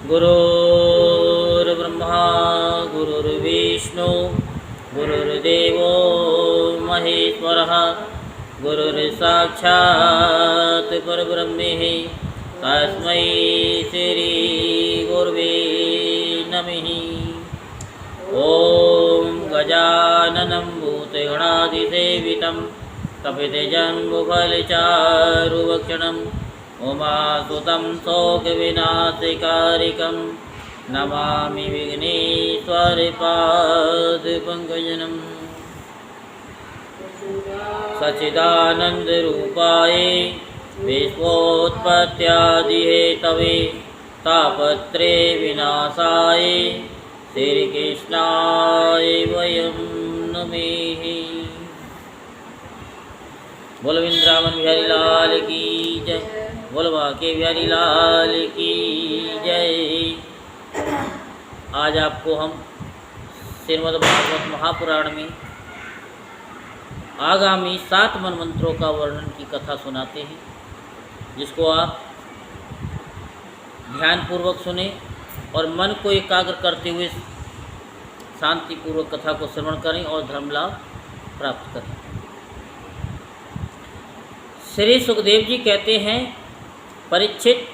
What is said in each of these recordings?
गुरुर्ब्रह्मा गुरुर्विष्णु गुरुर्देवो महेश्वरः गुरुर्साक्षात् परब्रह्म तस्मै श्री गुरुवे नमः। ॐ गजाननं भूतगणाधिसेवितं कपितजम्बुफलचारुभक्षणं उमासुतं शोकविनाशकारिकं नमामि विघ्नेश्वरपादपङ्कजम्। सच्चिदानन्दरूपाय विश्वोत्पत्त्यादिहेतवे तापत्रे विनाशाय श्रीकृष्णाय वयं नमः। बोल वृंदावन बिहारी लाल की जय, बोल बांके बिहारी लाल की जय। आज आपको हम श्रीमद्भागवत महापुराण में आगामी 7 मनमंत्रों का वर्णन की कथा सुनाते हैं, जिसको आप ध्यानपूर्वक सुने और मन को एकाग्र करते हुए शांतिपूर्वक कथा को श्रवण करें और धर्म लाभ प्राप्त करें। श्री सुखदेव जी कहते हैं, परीक्षित,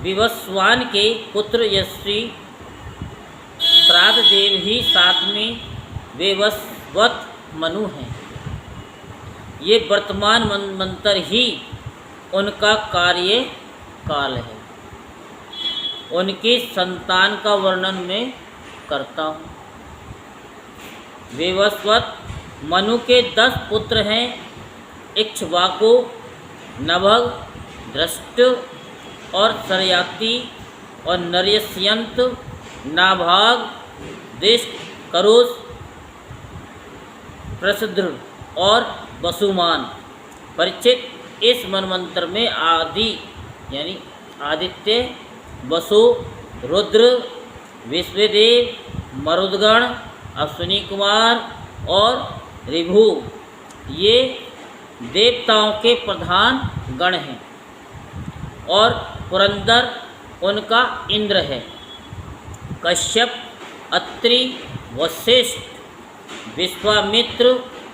विवस्वान के पुत्र यशस्वी श्राद्धदेव ही 7वें वेवस्वत मनु हैं। ये वर्तमान मनमंत्र ही उनका कार्य काल है। उनकी संतान का वर्णन मैं करता हूँ। वेवस्वत मनु के 10 पुत्र हैं। इक्ष्वाकु, नभग, दृष्ट और सरयाति और नरयस्यंत, नाभाग, दिष्ट, करुष, प्रसद्र और वसुमान। परीक्षित, इस मनमंत्र में आदि यानी आदित्य, वसु, रुद्र, विश्वदेव, मरुदगण, अश्विनी कुमार और ऋभु ये देवताओं के प्रधान गण हैं और पुरंदर उनका इंद्र है। कश्यप, अत्रि, वशिष्ठ, विश्वामित्र,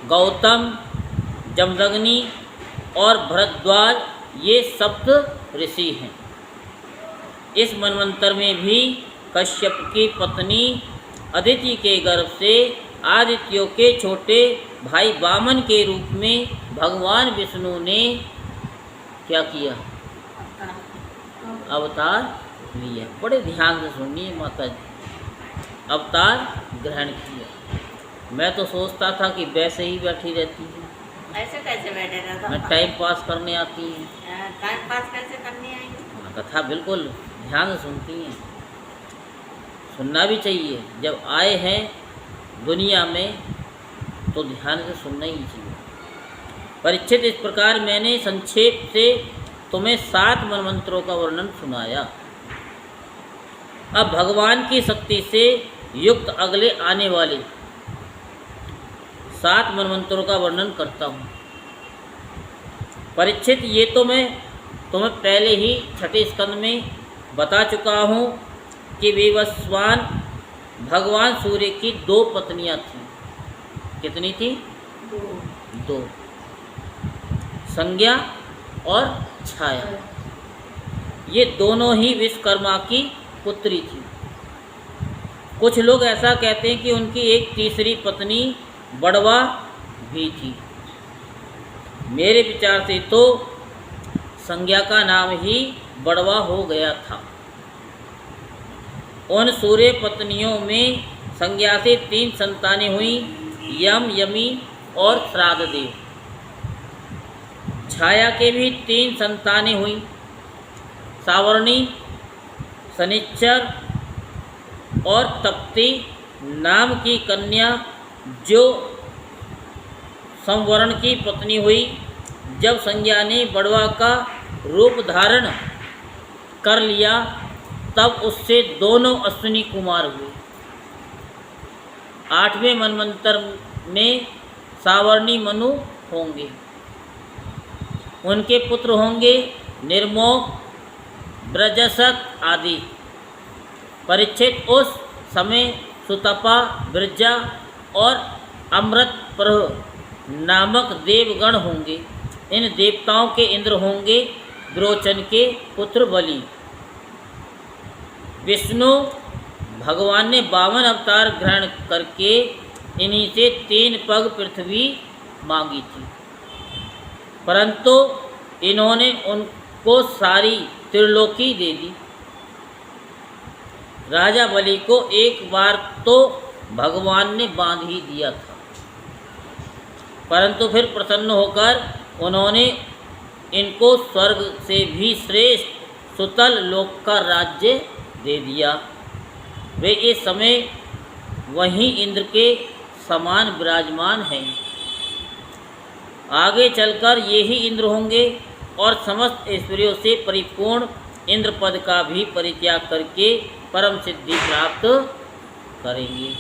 गौतम, जमदग्नि और भरद्वाज ये सप्त ऋषि हैं। इस मनमंत्र में भी कश्यप की पत्नी अदिति के गर्भ से आदित्यों के छोटे भाई वामन के रूप में भगवान विष्णु ने क्या किया? अवतार लिया। बड़े ध्यान से सुनिए माता जी। अवतार ग्रहण किया। मैं तो सोचता था कि वैसे ही बैठी रहती है। ऐसे कैसे बैठे रहता? मैं टाइम पास करने आती है। टाइम पास कैसे करने आएंगे? कथा बिल्कुल ध्यान से सुनती हैं। सुनना भी चाहिए। जब आए हैं दुनिया में तो ध्यान से सुनना ही चाहिए। परीक्षित, इस प्रकार मैंने संक्षेप से तुम्हें 7 मनमंत्रों का वर्णन सुनाया। अब भगवान की शक्ति से युक्त अगले आने वाले 7 मनमंत्रों का वर्णन करता हूँ। परीक्षित, ये तो मैं तुम्हें पहले ही 6ठे स्कंद में बता चुका हूँ कि विवस्वान भगवान सूर्य की 2 पत्नियाँ थीं। कितनी थी? 2। संज्ञा और छाया। ये दोनों ही विश्वकर्मा की पुत्री थी। कुछ लोग ऐसा कहते हैं कि उनकी एक तीसरी पत्नी बड़वा भी थी। मेरे विचार से तो संज्ञा का नाम ही बड़वा हो गया था। उन सूर्य पत्नियों में संज्ञा से 3 संतानें हुई, यम, यमी और श्राद्धदेव। छाया के भी 3 संतानें हुई, सावर्णी, शनिश्चर और तप्ती नाम की कन्या, जो संवरण की पत्नी हुई। जब संज्ञा ने बड़वा का रूप धारण कर लिया तब उससे दोनों अश्विनी कुमार हुए। 8वें मनमंत्र में सावर्णी मनु होंगे। उनके पुत्र होंगे निर्मोह, ब्रजसक आदि। परीक्षित, उस समय सुतपा, वृज्जा और अमृतप्रभ नामक देवगण होंगे। इन देवताओं के इंद्र होंगे विरोचन के पुत्र बलि। विष्णु भगवान ने 52 अवतार ग्रहण करके इन्हीं से 3 पग पृथ्वी मांगी थी, परंतु इन्होंने उनको सारी त्रिलोकी दे दी। राजा बलि को एक बार तो भगवान ने बांध ही दिया था, परंतु फिर प्रसन्न होकर उन्होंने इनको स्वर्ग से भी श्रेष्ठ सुतल लोक का राज्य दे दिया। वे इस समय वहीं इंद्र के समान विराजमान हैं। आगे चलकर ये ही इंद्र होंगे और समस्त ऐश्वर्यों से परिपूर्ण इंद्र पद का भी परित्याग करके परम सिद्धि प्राप्त करेंगे।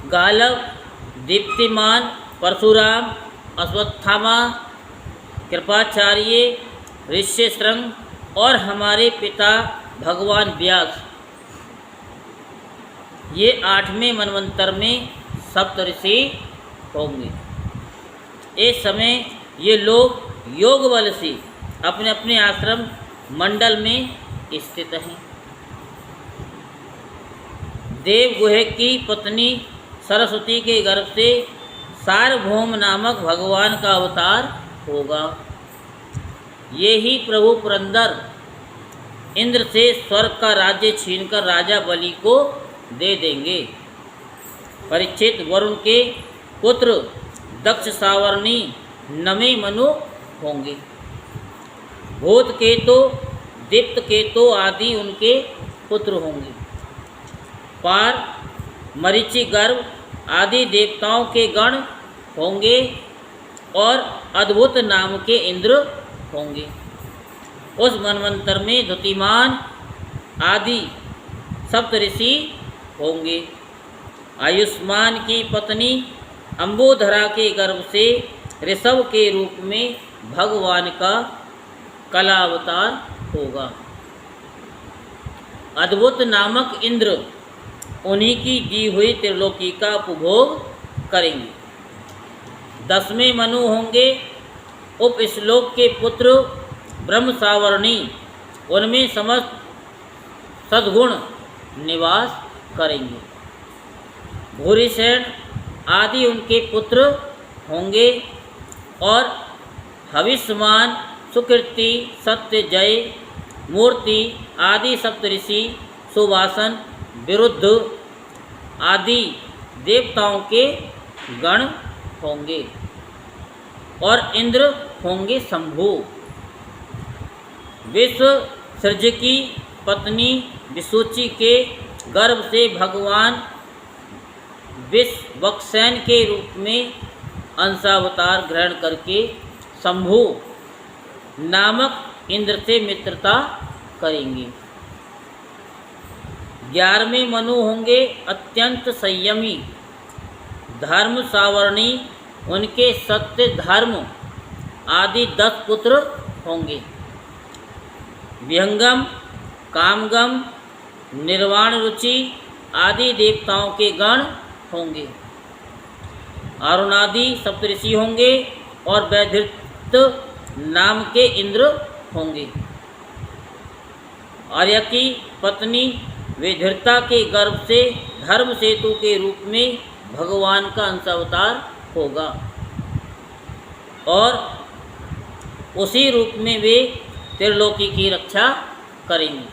गालव, दीप्तिमान, परशुराम, अश्वत्थामा, कृपाचार्य, ऋष्यशृंग और हमारे पिता भगवान व्यास, ये 8वें मनवंतर में सप्तऋषि होंगे। इस समय ये लोग योग बल से अपने अपने आश्रम मंडल में स्थित हैं। देवगुह की पत्नी सरस्वती के गर्भ से सार्वभौम नामक भगवान का अवतार होगा। ये ही प्रभु पुरंदर इंद्र से स्वर्ग का राज्य छीनकर राजा बलि को दे देंगे। परीक्षित, वरुण के पुत्र दक्ष सावर्णी नमे मनु होंगे। भूत केतु, दीप्त केतु आदि उनके पुत्र होंगे। पार, मरीचि, गर्भ आदि देवताओं के गण होंगे और अद्भुत नाम के इंद्र होंगे। उस मनवंतर में द्युतिमान आदि सप्तऋषि होंगे। आयुष्मान की पत्नी अंबोधरा के गर्भ से ऋषभ के रूप में भगवान का कलावतार होगा। अद्भुत नामक इंद्र उन्हीं की दी हुई त्रिलोकी का उपभोग करेंगे। 10वें मनु होंगे उपश्लोक के पुत्र ब्रह्म सावर्णी, उनमें समस्त सद्गुण निवास करेंगे। भूरिसेन आदि उनके पुत्र होंगे और हविष्मान, सुकृति, सत्यजय, मूर्ति आदि सप्तऋषि, सुवासन, विरुद्ध आदि देवताओं के गण होंगे और इंद्र होंगे शंभु। विश्व सृज की पत्नी विसूची के गर्भ से भगवान विश्वक्सेन के रूप में अंशावतार ग्रहण करके शंभु नामक इंद्र से मित्रता करेंगे। 11वें मनु होंगे अत्यंत संयमी धर्म सावर्णी, उनके सत्य, धर्म आदि 10 पुत्र होंगे। विहंगम, कामगम, निर्वाण रुचि आदि देवताओं के गण होंगे। अरुणादि सप्तऋषि होंगे और वैधृत नाम के इंद्र होंगे। आर्य की पत्नी विधृता के गर्भ से धर्म सेतु के रूप में भगवान का अंशावतार होगा और उसी रूप में वे त्रिलोकी की रक्षा करेंगे।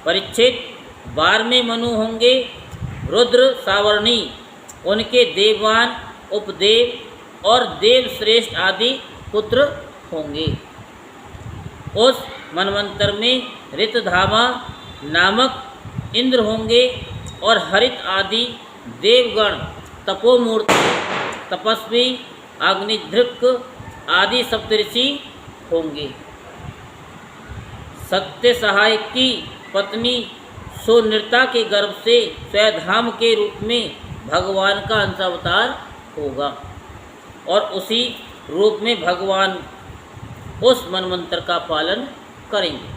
परीक्षित, 12वें मनु होंगे रुद्र सावर्णी, उनके देवान, उपदेव और देव श्रेष्ठ आदि पुत्र होंगे। उस मनवंतर में ऋतधामा नामक इंद्र होंगे और हरित आदि देवगण, तपोमूर्ति, तपस्वी, अग्निधृक आदि सप्तऋषि होंगे। सत्य सहाय की पत्नी सुनृता के गर्भ से स्वधाम के रूप में भगवान का अंशावतार होगा और उसी रूप में भगवान उस मनवंतर का पालन करेंगे।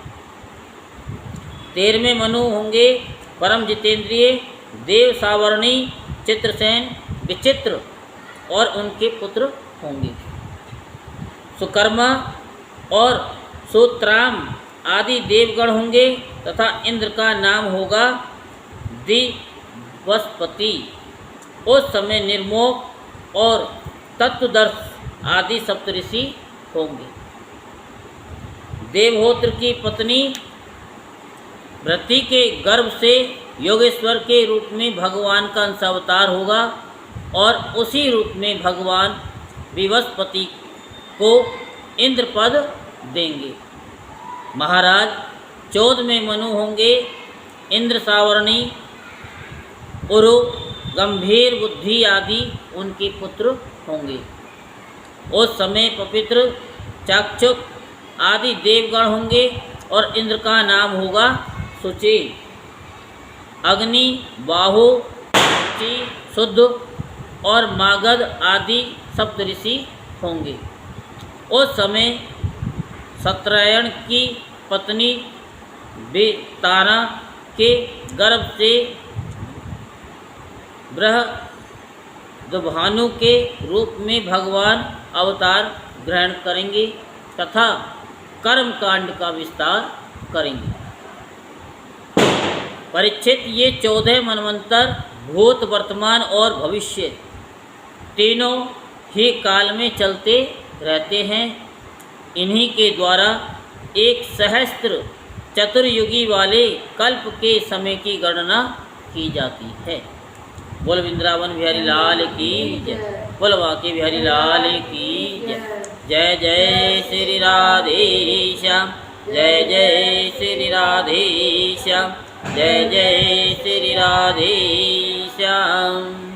13वें मनु होंगे परम जितेंद्रिय, देव सावर्णी, चित्रसेन, विचित्र और उनके पुत्र होंगे। सुकर्मा और सूत्राम आदि देवगण होंगे तथा इंद्र का नाम होगा दिवस्पति। उस समय निर्मोक और तत्वदर्श आदि सप्तऋषि होंगे। देवहोत्र की पत्नी भृति के गर्भ से योगेश्वर के रूप में भगवान का अंशावतार होगा और उसी रूप में भगवान विवस्पति को इंद्र पद देंगे। महाराज 14वें मनु होंगे इंद्र सावर्णी, उरु, गंभीर बुद्धि आदि उनके पुत्र होंगे। उस समय पवित्र, चाक्षुक आदि देवगण होंगे और इंद्र का नाम होगा शुचि। अग्नि, बाहु, शुचि, शुद्ध और मागध आदि सप्तऋषि होंगे। उस समय सत्रायण की पत्नी बेतारा के गर्भ से बृहद्भानु के रूप में भगवान अवतार ग्रहण करेंगे तथा कर्म कांड का विस्तार करेंगे। परीक्षित, ये 14 मनवंतर भूत, वर्तमान और भविष्य तीनों ही काल में चलते रहते हैं। इन्हीं के द्वारा एक सहस्त्र चतुर्युगी वाले कल्प के समय की गणना की जाती है। बोल वृंदावन बिहारी लाल की जय, बोल बांके बिहारी लाल की जय। जय जय श्री राधे श्याम, जय जय श्री राधे श्याम, जय जय श्री राधे श्याम।